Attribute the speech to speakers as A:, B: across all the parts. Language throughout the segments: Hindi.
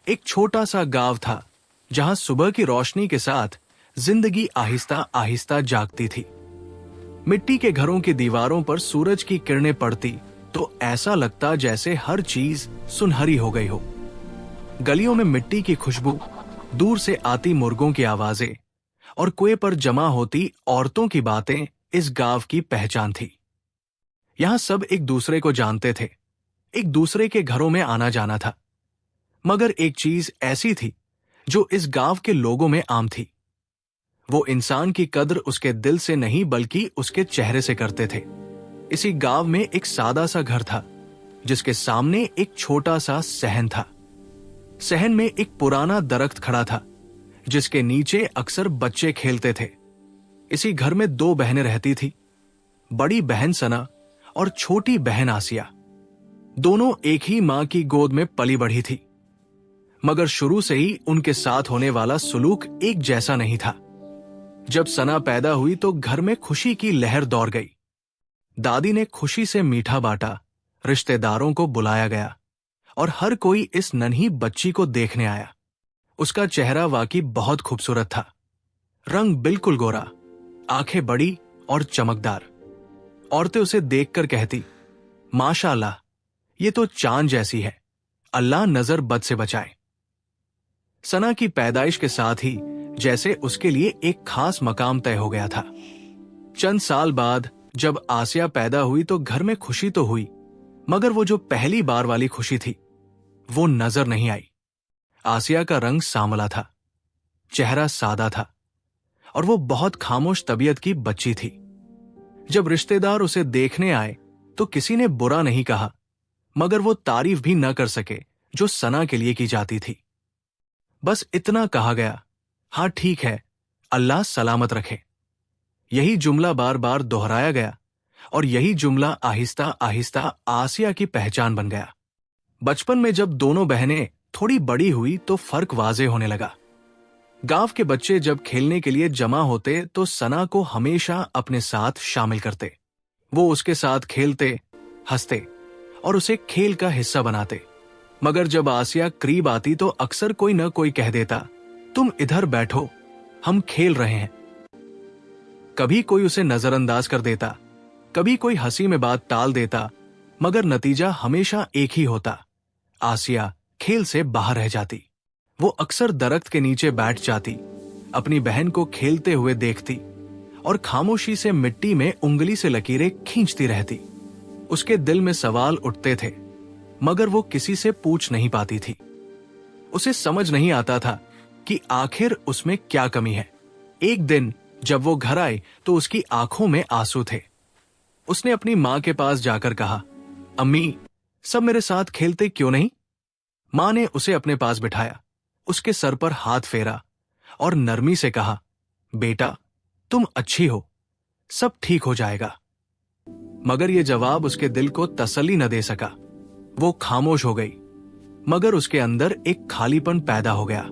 A: एक छोटा सा गांव था जहां सुबह की रोशनी के साथ जिंदगी आहिस्ता आहिस्ता जागती थी। मिट्टी के घरों की दीवारों पर सूरज की किरणें पड़ती तो ऐसा लगता जैसे हर चीज सुनहरी हो गई हो। गलियों में मिट्टी की खुशबू, दूर से आती मुर्गों की आवाजें और कुएं पर जमा होती औरतों की बातें इस गांव की पहचान थी। यहां सब एक दूसरे को जानते थे, एक दूसरे के घरों में आना जाना था। मगर एक चीज ऐसी थी जो इस गांव के लोगों में आम थी। वो इंसान की कद्र उसके दिल से नहीं बल्कि उसके चेहरे से करते थे। इसी गांव में एक सादा सा घर था जिसके सामने एक छोटा सा सहन था। सहन में एक पुराना दरख्त खड़ा था जिसके नीचे अक्सर बच्चे खेलते थे। इसी घर में दो बहनें रहती थी, बड़ी बहन सना और छोटी बहन आसिया। दोनों एक ही मां की गोद में पली बढ़ी थी, मगर शुरू से ही उनके साथ होने वाला सुलूक एक जैसा नहीं था। जब सना पैदा हुई तो घर में खुशी की लहर दौड़ गई। दादी ने खुशी से मीठा बांटा, रिश्तेदारों को बुलाया गया और हर कोई इस नन्ही बच्ची को देखने आया। उसका चेहरा वाकई बहुत खूबसूरत था। रंग बिल्कुल गोरा, आंखें बड़ी और चमकदार। औरतें उसे देखकर कहती, माशाअल्लाह, ये तो चांद जैसी है, अल्लाह नजर बद से बचाए। सना की पैदाइश के साथ ही जैसे उसके लिए एक खास मकाम तय हो गया था। चंद साल बाद जब आसिया पैदा हुई तो घर में खुशी तो हुई, मगर वो जो पहली बार वाली खुशी थी वो नजर नहीं आई। आसिया का रंग सांवला था, चेहरा सादा था और वो बहुत खामोश तबीयत की बच्ची थी। जब रिश्तेदार उसे देखने आए तो किसी ने बुरा नहीं कहा, मगर वो तारीफ भी न कर सके जो सना के लिए की जाती थी। बस इतना कहा गया, हाँ ठीक है, अल्लाह सलामत रखे। यही जुमला बार बार दोहराया गया और यही जुमला आहिस्ता आहिस्ता आसिया की पहचान बन गया। बचपन में जब दोनों बहनें थोड़ी बड़ी हुई तो फर्क वाजे होने लगा। गांव के बच्चे जब खेलने के लिए जमा होते तो सना को हमेशा अपने साथ शामिल करते। वो उसके साथ खेलते, हंसते और उसे खेल का हिस्सा बनाते। मगर जब आसिया करीब आती तो अक्सर कोई न कोई कह देता, तुम इधर बैठो, हम खेल रहे हैं। कभी कोई उसे नजरअंदाज कर देता, कभी कोई हंसी में बात टाल देता, मगर नतीजा हमेशा एक ही होता, आसिया खेल से बाहर रह जाती। वो अक्सर दरख्त के नीचे बैठ जाती, अपनी बहन को खेलते हुए देखती और खामोशी से मिट्टी में उंगली से लकीरें खींचती रहती। उसके दिल में सवाल उठते थे, मगर वो किसी से पूछ नहीं पाती थी। उसे समझ नहीं आता था कि आखिर उसमें क्या कमी है। एक दिन जब वो घर आई तो उसकी आंखों में आंसू थे। उसने अपनी मां के पास जाकर कहा, अम्मी, सब मेरे साथ खेलते क्यों नहीं? मां ने उसे अपने पास बिठाया, उसके सर पर हाथ फेरा और नरमी से कहा, बेटा, तुम अच्छी हो, सब ठीक हो जाएगा। मगर यह जवाब उसके दिल को तसल्ली न दे सका। वो खामोश हो गई, मगर उसके अंदर एक खालीपन पैदा हो गया।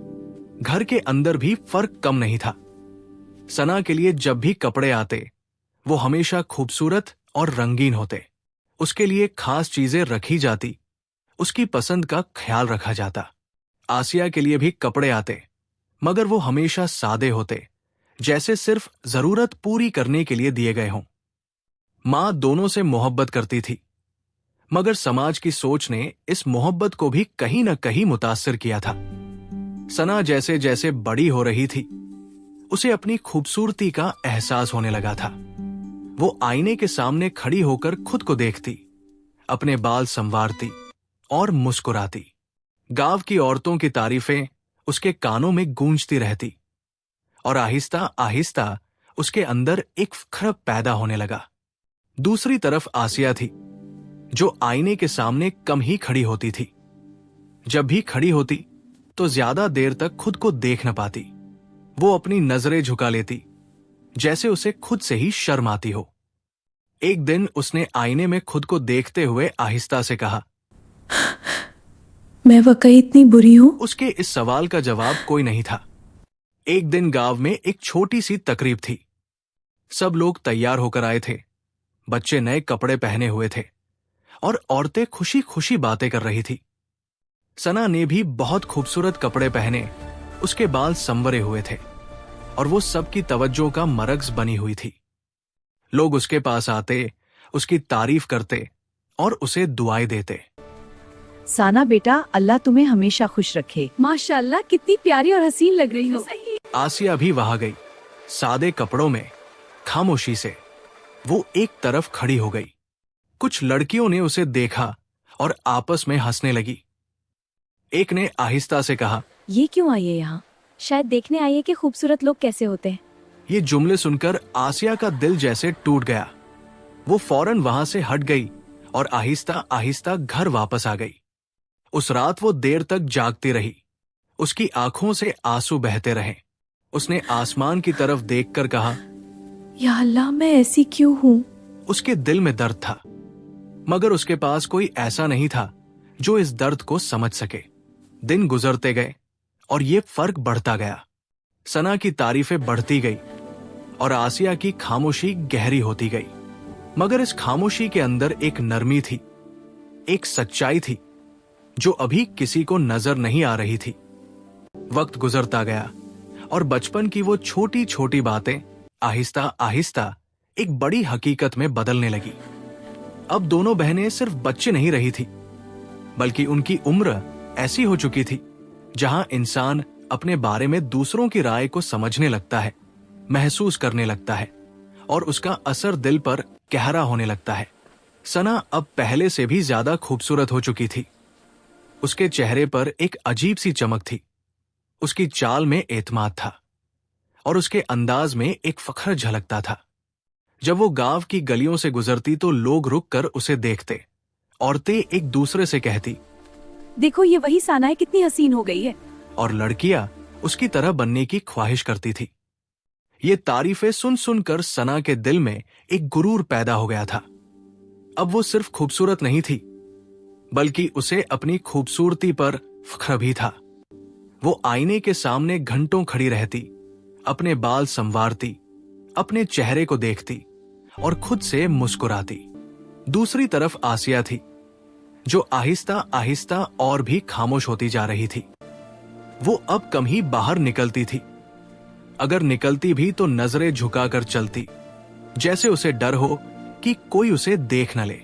A: घर के अंदर भी फर्क कम नहीं था। सना के लिए जब भी कपड़े आते वो हमेशा खूबसूरत और रंगीन होते। उसके लिए खास चीजें रखी जाती, उसकी पसंद का ख्याल रखा जाता। आसिया के लिए भी कपड़े आते, मगर वो हमेशा सादे होते, जैसे सिर्फ जरूरत पूरी करने के लिए दिए गए हों। मां दोनों से मोहब्बत करती थी, मगर समाज की सोच ने इस मोहब्बत को भी कहीं न कहीं मुतासिर किया था। सना जैसे जैसे बड़ी हो रही थी, उसे अपनी खूबसूरती का एहसास होने लगा था। वो आईने के सामने खड़ी होकर खुद को देखती, अपने बाल संवारती और मुस्कुराती। गांव की औरतों की तारीफें उसके कानों में गूंजती रहती और आहिस्ता आहिस्ता उसके अंदर एक फख्र पैदा होने लगा। दूसरी तरफ आसिया थी, जो आईने के सामने कम ही खड़ी होती थी। जब भी खड़ी होती तो ज्यादा देर तक खुद को देख न पाती। वो अपनी नजरें झुका लेती, जैसे उसे खुद से ही शर्म आती हो। एक दिन उसने आईने में खुद को देखते हुए आहिस्ता से कहा,
B: मैं वाकई इतनी बुरी हूं?
A: उसके इस सवाल का जवाब कोई नहीं था। एक दिन गांव में एक छोटी सी तकरीब थी। सब लोग तैयार होकर आए थे, बच्चे नए कपड़े पहने हुए थे और औरतें खुशी खुशी बातें कर रही थी। सना ने भी बहुत खूबसूरत कपड़े पहने, उसके बाल संवरे हुए थे और वो सबकी तवज्जो का मरकज बनी हुई थी। लोग उसके पास आते, उसकी तारीफ करते और उसे दुआएं देते।
B: साना बेटा, अल्लाह तुम्हें हमेशा खुश रखे।
C: माशाल्लाह, कितनी प्यारी और हसीन लग रही हो।
A: आसिया भी वहां गई, सादे कपड़ों में, खामोशी से। वो एक तरफ खड़ी हो गई। कुछ लड़कियों ने उसे देखा और आपस में हंसने लगी। एक ने आहिस्ता से कहा,
C: ये क्यों आई है यहाँ? शायद देखने आई है कि खूबसूरत लोग कैसे होते हैं।
A: ये जुमले सुनकर आसिया का दिल जैसे टूट गया। वो फौरन वहां से हट गई और आहिस्ता आहिस्ता घर वापस आ गई। उस रात वो देर तक जागती रही। उसकी आंखों से आंसू बहते रहे। उसने आसमान की तरफ देखकर कहा,
C: या अल्लाह, मैं ऐसी क्यों हूँ?
A: उसके दिल में दर्द था, मगर उसके पास कोई ऐसा नहीं था जो इस दर्द को समझ सके। दिन गुजरते गए और ये फर्क बढ़ता गया। सना की तारीफें बढ़ती गई और आसिया की खामोशी गहरी होती गई। मगर इस खामोशी के अंदर एक नरमी थी, एक सच्चाई थी जो अभी किसी को नजर नहीं आ रही थी। वक्त गुजरता गया और बचपन की वो छोटी छोटी बातें आहिस्ता आहिस्ता एक बड़ी हकीकत में बदलने लगी। अब दोनों बहनें सिर्फ बच्चे नहीं रही थी, बल्कि उनकी उम्र ऐसी हो चुकी थी जहां इंसान अपने बारे में दूसरों की राय को समझने लगता है, महसूस करने लगता है और उसका असर दिल पर गहरा होने लगता है। सना अब पहले से भी ज्यादा खूबसूरत हो चुकी थी। उसके चेहरे पर एक अजीब सी चमक थी, उसकी चाल में एतमाद था और उसके अंदाज में एक फख्र झलकता था। जब वो गांव की गलियों से गुजरती तो लोग रुककर उसे देखते। औरतें एक दूसरे से कहती,
C: देखो, ये वही साना है, कितनी हसीन हो गई है।
A: और लड़कियां उसकी तरह बनने की ख्वाहिश करती थी। ये तारीफें सुन सुनकर सना के दिल में एक गुरूर पैदा हो गया था। अब वो सिर्फ खूबसूरत नहीं थी, बल्कि उसे अपनी खूबसूरती पर फख्र भी था। वो आईने के सामने घंटों खड़ी रहती, अपने बाल संवारती, अपने चेहरे को देखती और खुद से मुस्कुराती। दूसरी तरफ आसिया थी, जो आहिस्ता आहिस्ता और भी खामोश होती जा रही थी। वो अब कम ही बाहर निकलती थी। अगर निकलती भी तो नजरें झुकाकर चलती, जैसे उसे डर हो कि कोई उसे देख न ले।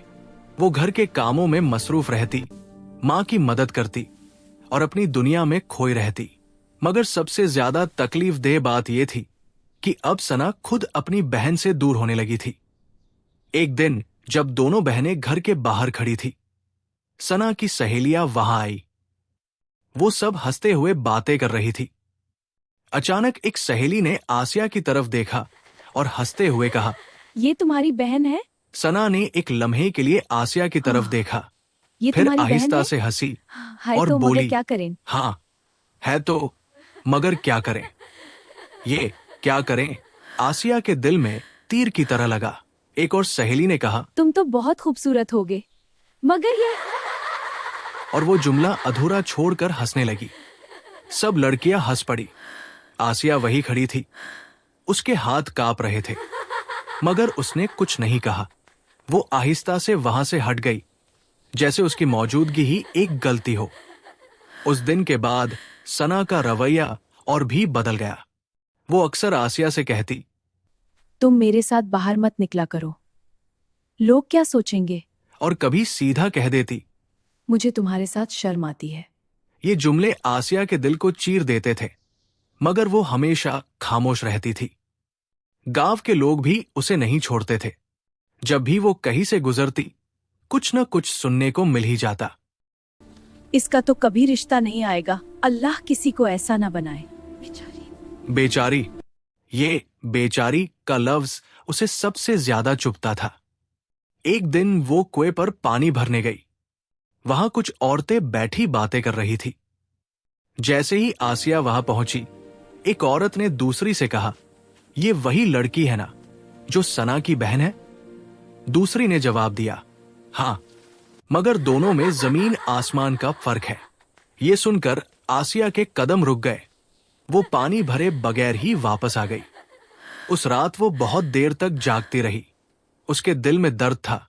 A: वो घर के कामों में मसरूफ रहती, मां की मदद करती और अपनी दुनिया में खोई रहती। मगर सबसे ज्यादा तकलीफदेह बात यह थी कि अब सना खुद अपनी बहन से दूर होने लगी थी। एक दिन जब दोनों बहनें घर के बाहर खड़ी थी, सना की सहेलियां वहां आई। वो सब हंसते हुए बातें कर रही थी। अचानक एक सहेली ने आसिया की तरफ देखा और हंसते हुए कहा,
C: ये तुम्हारी बहन है?
A: सना ने एक लम्हे के लिए आसिया की तरफ देखा,
C: ये
A: फिर
C: तुम्हारी बहन
A: आहिस्ता
C: है?
A: से हंसी
C: हाय,
A: और
C: तो मगर
A: बोली,
C: क्या करें?
A: हाँ है तो, मगर क्या करें। ये क्या करें आसिया के दिल में तीर की तरह लगा। एक और सहेली ने कहा,
C: तुम तो बहुत खूबसूरत होगे, मगर ये।
A: और वो जुमला अधूरा छोड़कर हंसने लगी। सब लड़कियां हंस पड़ी। आसिया वही खड़ी थी, उसके हाथ कांप रहे थे, मगर उसने कुछ नहीं कहा। वो आहिस्ता से वहां से हट गई, जैसे उसकी मौजूदगी ही एक गलती हो। उस दिन के बाद सना का रवैया और भी बदल गया। वो अक्सर आसिया से कहती,
C: तुम मेरे साथ बाहर मत निकला करो, लोग क्या सोचेंगे।
A: और कभी सीधा कह देती,
C: मुझे तुम्हारे साथ शर्म आती है।
A: ये जुमले आसिया के दिल को चीर देते थे, मगर वो हमेशा खामोश रहती थी। गांव के लोग भी उसे नहीं छोड़ते थे। जब भी वो कहीं से गुजरती, कुछ न कुछ सुनने को मिल ही जाता।
C: इसका तो कभी रिश्ता नहीं आएगा, अल्लाह किसी को ऐसा ना बनाए।
A: बेचारी, ये बेचारी का लफ्ज उसे सबसे ज्यादा चुभता था। एक दिन वो कुएं पर पानी भरने गई। वहां कुछ औरतें बैठी बातें कर रही थी। जैसे ही आसिया वहां पहुंची, एक औरत ने दूसरी से कहा, ये वही लड़की है ना जो सना की बहन है? दूसरी ने जवाब दिया, हाँ, मगर दोनों में जमीन आसमान का फर्क है। ये सुनकर आसिया के कदम रुक गए। वो पानी भरे बगैर ही वापस आ गई। उस रात वो बहुत देर तक जागती रही। उसके दिल में दर्द था,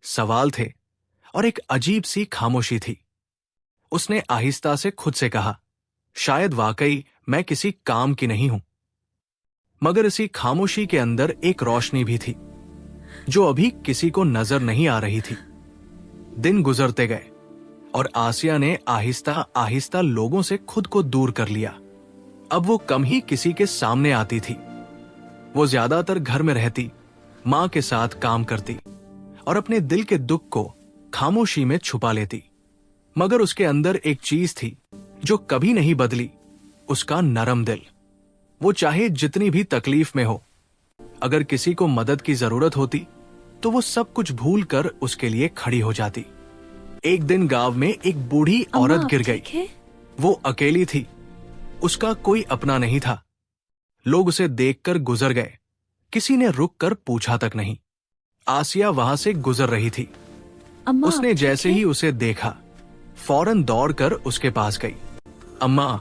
A: सवाल थे और एक अजीब सी खामोशी थी। उसने आहिस्ता से खुद से कहा, शायद वाकई मैं किसी काम की नहीं हूं। मगर इसी खामोशी के अंदर एक रोशनी भी थी जो अभी किसी को नजर नहीं आ रही थी। दिन गुजरते गए और आसिया ने आहिस्ता आहिस्ता लोगों से खुद को दूर कर लिया। अब वो कम ही किसी के सामने आती थी। वो ज्यादातर घर में रहती, मां के साथ काम करती और अपने दिल के दुख को खामोशी में छुपा लेती। मगर उसके अंदर एक चीज थी जो कभी नहीं बदली, उसका नरम दिल। वो चाहे जितनी भी तकलीफ में हो, अगर किसी को मदद की जरूरत होती तो वो सब कुछ भूल कर उसके लिए खड़ी हो जाती। एक दिन गांव में एक बूढ़ी औरत गिर गई। वो अकेली थी, उसका कोई अपना नहीं था। लोग उसे देखकर गुजर गए, किसी ने रुक कर पूछा तक नहीं। आसिया वहां से गुजर रही थी।
C: अम्मा,
A: उसने
C: आप
A: जैसे
C: ठीक
A: ही
C: हैं?
A: उसे देखा, फौरन दौड़कर उसके पास गई। अम्मा,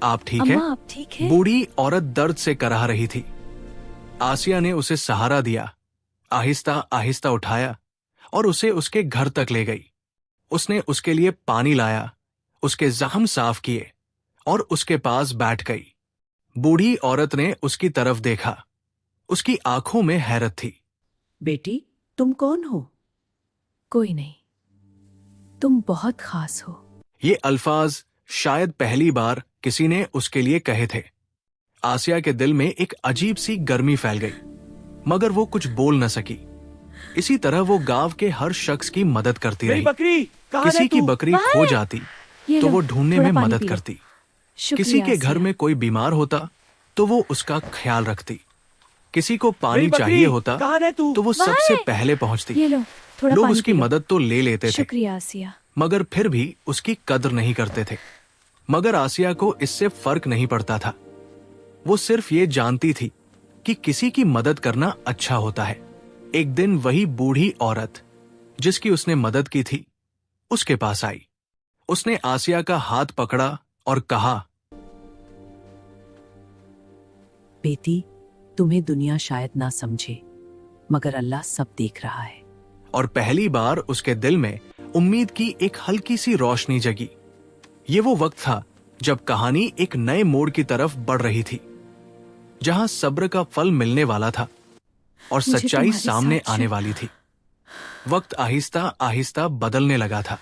A: आप ठीक
C: अम्मा,
A: हैं?
C: आप ठीक हैं?
A: बूढ़ी औरत दर्द से कराह रही थी। आसिया ने उसे सहारा दिया, आहिस्ता आहिस्ता उठाया और उसे उसके घर तक ले गई। उसने उसके लिए पानी लाया, उसके जख्म साफ किए और उसके पास बैठ गई। बूढ़ी औरत ने उसकी तरफ देखा, उसकी आंखों में हैरत थी।
B: बेटी, तुम कौन हो?
C: कोई नहीं, तुम बहुत खास हो।
A: ये अल्फाज शायद पहली बार किसी ने उसके लिए कहे थे। आसिया के दिल में एक अजीब सी गर्मी फैल गई, मगर वो कुछ बोल न सकी। इसी तरह वो गांव के हर शख्स की मदद करती
D: मेरी
A: रही।
D: बकरी कहाँ
A: किसी
D: है
A: की
D: तू?
A: बकरी खो जाती
C: ये
A: तो
C: लो,
A: वो ढूंढने
C: थोड़ा
A: में
C: पानी
A: मदद
C: पी लो।
A: करती।
C: शुक्रिया
A: किसी के घर
C: आसिया।
A: में कोई बीमार होता तो वो उसका ख्याल रखती। किसी को पानी
D: मेरी बकरी
A: चाहिए होता
D: कहाँ है तू?
A: तो वो सबसे पहले पहुंचती।
C: ये लो, थोड़ा
A: लोग
C: पानी
A: उसकी
C: पी लो।
A: मदद तो ले लेते थे,
C: शुक्रिया आसिया।
A: मगर फिर भी उसकी कदर नहीं करते थे। मगर आसिया को इससे फर्क नहीं पड़ता था। वो सिर्फ ये जानती थी कि किसी की मदद करना अच्छा होता है। एक दिन वही बूढ़ी औरत जिसकी उसने मदद की थी उसके पास आई। उसने आसिया का हाथ पकड़ा और कहा,
B: बेटी, तुम्हें दुनिया शायद ना समझे, मगर अल्लाह सब देख रहा है।
A: और पहली बार उसके दिल में उम्मीद की एक हल्की सी रोशनी जगी। ये वो वक्त था जब कहानी एक नए मोड़ की तरफ बढ़ रही थी, जहां सब्र का फल मिलने वाला था और
C: मुझे
A: सच्चाई
C: तुम्हारे
A: सामने
C: साथ
A: आने वाली थी। वक्त आहिस्ता आहिस्ता बदलने लगा था,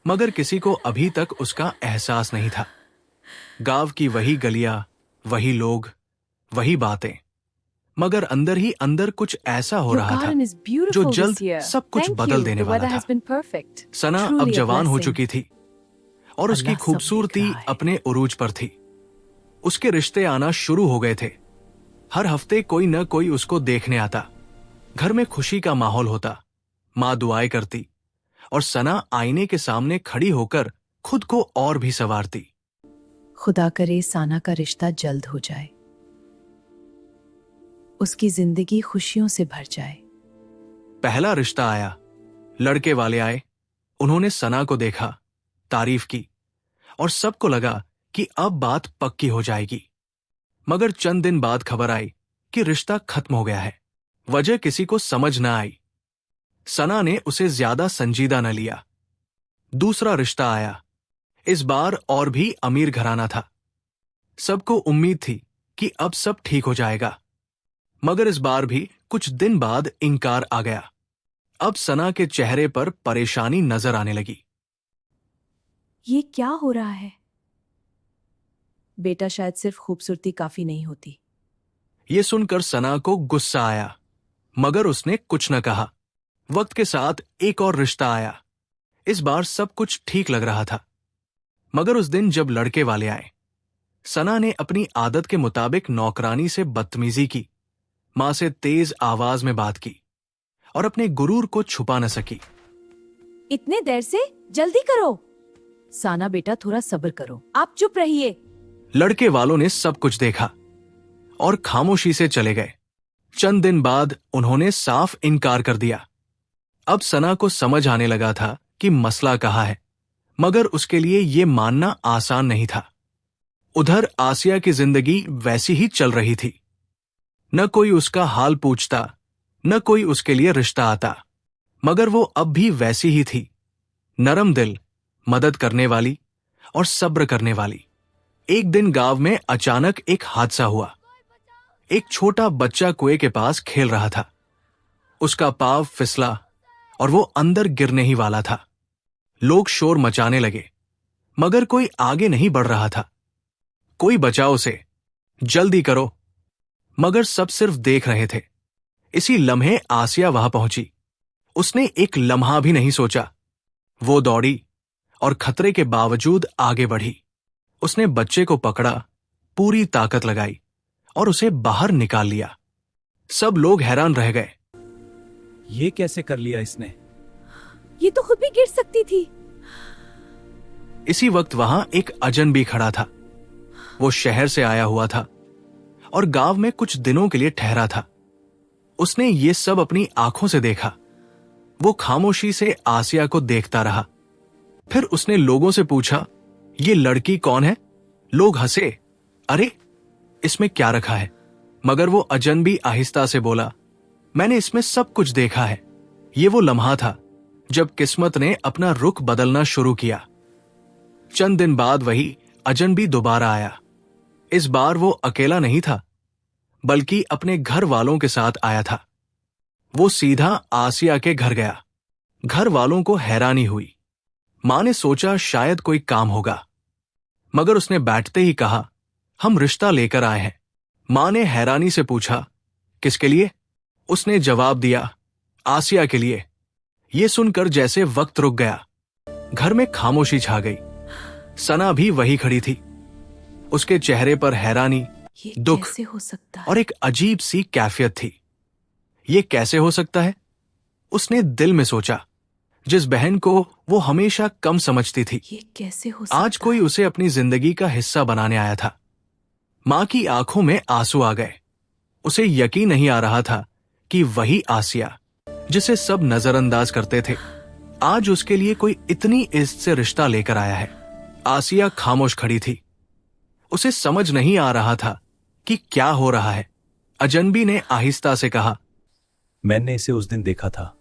A: मगर किसी को अभी तक उसका एहसास नहीं था। गांव की वही गलियां, वही लोग, वही बातें, मगर अंदर ही अंदर कुछ ऐसा हो
C: Your
A: रहा था
C: garden is beautiful
A: जो
C: this
A: जल्द
C: year.
A: सब कुछ
C: Thank
A: बदल
C: you.
A: देने
C: The
A: वाला
C: weather
A: था।
C: has been perfect.
A: सना अब
C: Truly a
A: जवान हो
C: blessing.
A: चुकी थी और उसकी
B: अल्लाह सब
A: खूबसूरती
B: देख रहा है।
A: अपने उरूज पर थी। उसके रिश्ते आना शुरू हो गए थे। हर हफ्ते कोई न कोई उसको देखने आता। घर में खुशी का माहौल होता। माँ दुआएं करती और सना आईने के सामने खड़ी होकर खुद को और भी संवारती।
B: खुदा करे साना का रिश्ता जल्द हो जाए, उसकी जिंदगी खुशियों से भर जाए।
A: पहला रिश्ता आया, लड़के वाले आए। उन्होंने सना को देखा, तारीफ की और सबको लगा कि अब बात पक्की हो जाएगी। मगर चंद दिन बाद खबर आई कि रिश्ता खत्म हो गया है। वजह किसी को समझ न आई। सना ने उसे ज्यादा संजीदा न लिया। दूसरा रिश्ता आया, इस बार और भी अमीर घराना था। सबको उम्मीद थी कि अब सब ठीक हो जाएगा, मगर इस बार भी कुछ दिन बाद इनकार आ गया। अब सना के चेहरे पर परेशानी नजर आने लगी।
C: ये क्या हो रहा है?
B: बेटा, शायद सिर्फ खूबसूरती काफी नहीं होती।
A: ये सुनकर सना को गुस्सा आया, मगर उसने कुछ न कहा। वक्त के साथ एक और रिश्ता आया। इस बार सब कुछ ठीक लग रहा था, मगर उस दिन जब लड़के वाले आए, सना ने अपनी आदत के मुताबिक नौकरानी से बदतमीजी की, मां से तेज आवाज में बात की और अपने गुरूर को छुपा न सकी।
C: इतने देर से? जल्दी करो।
B: साना बेटा, थोड़ा सब्र करो।
C: आप चुप रहिए।
A: लड़के वालों ने सब कुछ देखा और खामोशी से चले गए। चंद दिन बाद उन्होंने साफ इनकार कर दिया। अब सना को समझ आने लगा था कि मसला कहाँ है, मगर उसके लिए ये मानना आसान नहीं था। उधर आसिया की जिंदगी वैसी ही चल रही थी। न कोई उसका हाल पूछता, न कोई उसके लिए रिश्ता आता, मगर वो अब भी वैसी ही थी, नरम दिल, मदद करने वाली और सब्र करने वाली। एक दिन गांव में अचानक एक हादसा हुआ। एक छोटा बच्चा कुएं के पास खेल रहा था। उसका पांव फिसला और वो अंदर गिरने ही वाला था। लोग शोर मचाने लगे, मगर कोई आगे नहीं बढ़ रहा था। कोई बचाओ उसे, जल्दी करो, मगर सब सिर्फ देख रहे थे। इसी लम्हे आसिया वहां पहुंची। उसने एक लम्हा भी नहीं सोचा। वो दौड़ी और खतरे के बावजूद आगे बढ़ी। उसने बच्चे को पकड़ा, पूरी ताकत लगाई और उसे बाहर निकाल लिया। सब लोग हैरान रह गए।
D: ये कैसे कर लिया इसने?
C: ये तो खुद भी गिर सकती थी।
A: इसी वक्त वहां एक अजनबी खड़ा था। वो शहर से आया हुआ था और गांव में कुछ दिनों के लिए ठहरा था। उसने ये सब अपनी आंखों से देखा। वो खामोशी से आसिया को देखता रहा। फिर उसने लोगों से पूछा, ये लड़की कौन है? लोग हंसे, अरे इसमें क्या रखा है? मगर वो अजनबी आहिस्ता से बोला, मैंने इसमें सब कुछ देखा है। ये वो लम्हा था जब किस्मत ने अपना रुख बदलना शुरू किया। चंद दिन बाद वही अजनबी दोबारा आया। इस बार वो अकेला नहीं था, बल्कि अपने घर वालों के साथ आया था। वो सीधा आसिया के घर गया। घर वालों को हैरानी हुई। मां ने सोचा शायद कोई काम होगा, मगर उसने बैठते ही कहा, हम रिश्ता लेकर आए हैं। मां ने हैरानी से पूछा, किसके लिए? उसने जवाब दिया, आसिया के लिए। ये सुनकर जैसे वक्त रुक गया। घर में खामोशी छा गई। सना भी वही खड़ी थी। उसके चेहरे पर हैरानी,
B: ये
A: दुख
B: कैसे हो सकता है?
A: और एक अजीब सी कैफियत थी। ये कैसे हो सकता है? उसने दिल में सोचा। जिस बहन को वो हमेशा कम समझती थी,
B: ये कैसे हो सकता
A: आज कोई उसे अपनी जिंदगी का हिस्सा बनाने आया था। मां की आंखों में आंसू आ गए। उसे यकीन नहीं आ रहा था कि वही आसिया, जिसे सब नजरअंदाज करते थे, आज उसके लिए कोई इतनी इज्जत से रिश्ता लेकर आया है। आसिया खामोश खड़ी थी। उसे समझ नहीं आ रहा था कि क्या हो रहा है। अजनबी ने आहिस्ता से कहा,
D: मैंने इसे उस दिन देखा था,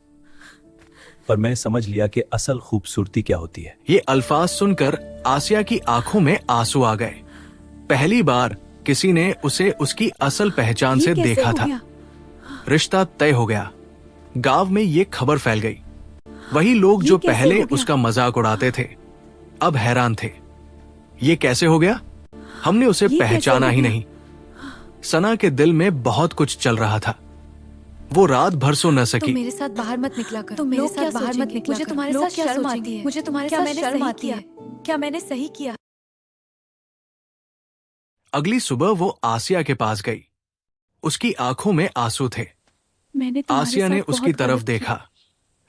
D: पर मैं समझ लिया कि असल खूबसूरती क्या होती है।
A: ये अल्फाज सुनकर आसिया की आंखों में आंसू आ गए। पहली बार किसी ने उसे उसकी असल पहचान से
C: ये कैसे
A: देखा
C: हो
A: था।
C: गया?
A: रिश्ता तय हो गया। गांव में ये खबर फैल गई। वही लोग
C: ये
A: जो
C: कैसे
A: पहले
C: हो गया?
A: उसका मजाक उड़ाते थे, अब हैरान थे। ये कैसे हो गया? हमने उसे
C: ये कैसे
A: पहचाना
C: हो
A: ही
C: गया?
A: नहीं। सना के दिल में बहुत कुछ चल रहा था। वो रात भर सो न सकी।
E: तुम मेरे साथ बाहर मत निकला कर।
C: तुम मेरे
E: लोग
C: साथ
E: क्या
C: बाहर मत
E: सोचेंगे?
C: निकला
E: मुझे
C: कर।
E: तुम्हारे
C: लोग
E: साथ
C: क्या
E: शर्म
C: सोचेंगे?
E: आती है।
C: मुझे तुम्हारे
E: क्या
C: साथ
E: मैंने
C: शर्म
E: सही
C: आती
E: किया?
C: है।
E: क्या मैंने सही किया?
A: अगली सुबह वो आसिया के पास गई। उसकी आंखों में आंसू थे।
C: मैंने तुम्हारे
A: आसिया ने
C: साथ
A: उसकी
C: बहुत
A: तरफ
C: गलत किया।
A: देखा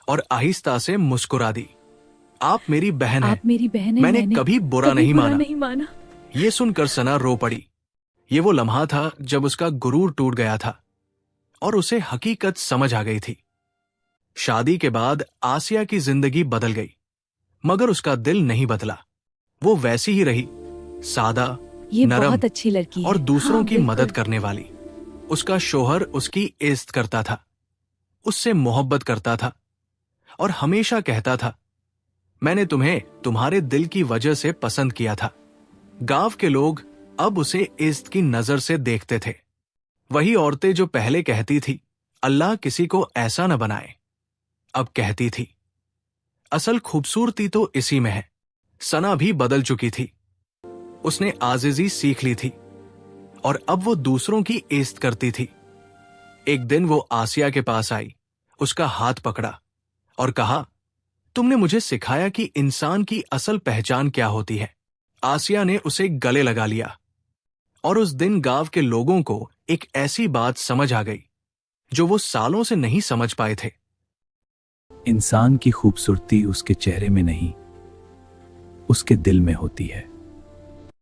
A: और आहिस्ता से मुस्कुरा दी। आप मेरी बहन हैं।
C: आप मेरी बहन है।
A: मैंने कभी बुरा नहीं माना।
C: माना।
A: ये सुनकर सना रो पड़ी। ये वो लम्हा था जब उसका गुरूर टूट गया था और उसे हकीकत समझ आ गई थी। शादी के बाद आसिया की जिंदगी बदल गई, मगर उसका दिल नहीं बदला। वो वैसी ही रही, सादा,
C: ये
A: नरम
C: बहुत अच्छी लड़की है।
A: और दूसरों
C: हाँ,
A: की
C: बिल्कुल।
A: मदद करने वाली। उसका शोहर उसकी इज्जत करता था, उससे मोहब्बत करता था और हमेशा कहता था, मैंने तुम्हें तुम्हारे दिल की वजह से पसंद किया था। गांव के लोग अब उसे इज्जत की नजर से देखते थे। वही औरतें जो पहले कहती थी, अल्लाह किसी को ऐसा न बनाए, अब कहती थी, असल खूबसूरती तो इसी में है। सना भी बदल चुकी थी। उसने आजिज़ी सीख ली थी और अब वो दूसरों की इज्जत करती थी। एक दिन वो आसिया के पास आई, उसका हाथ पकड़ा और कहा, तुमने मुझे सिखाया कि इंसान की असल पहचान क्या होती है। आसिया ने उसे गले लगा लिया और उस दिन गांव के लोगों को एक ऐसी बात समझ आ गई जो वो सालों से नहीं समझ पाए थे।
D: इंसान की खूबसूरती उसके चेहरे में नहीं, उसके दिल में होती है।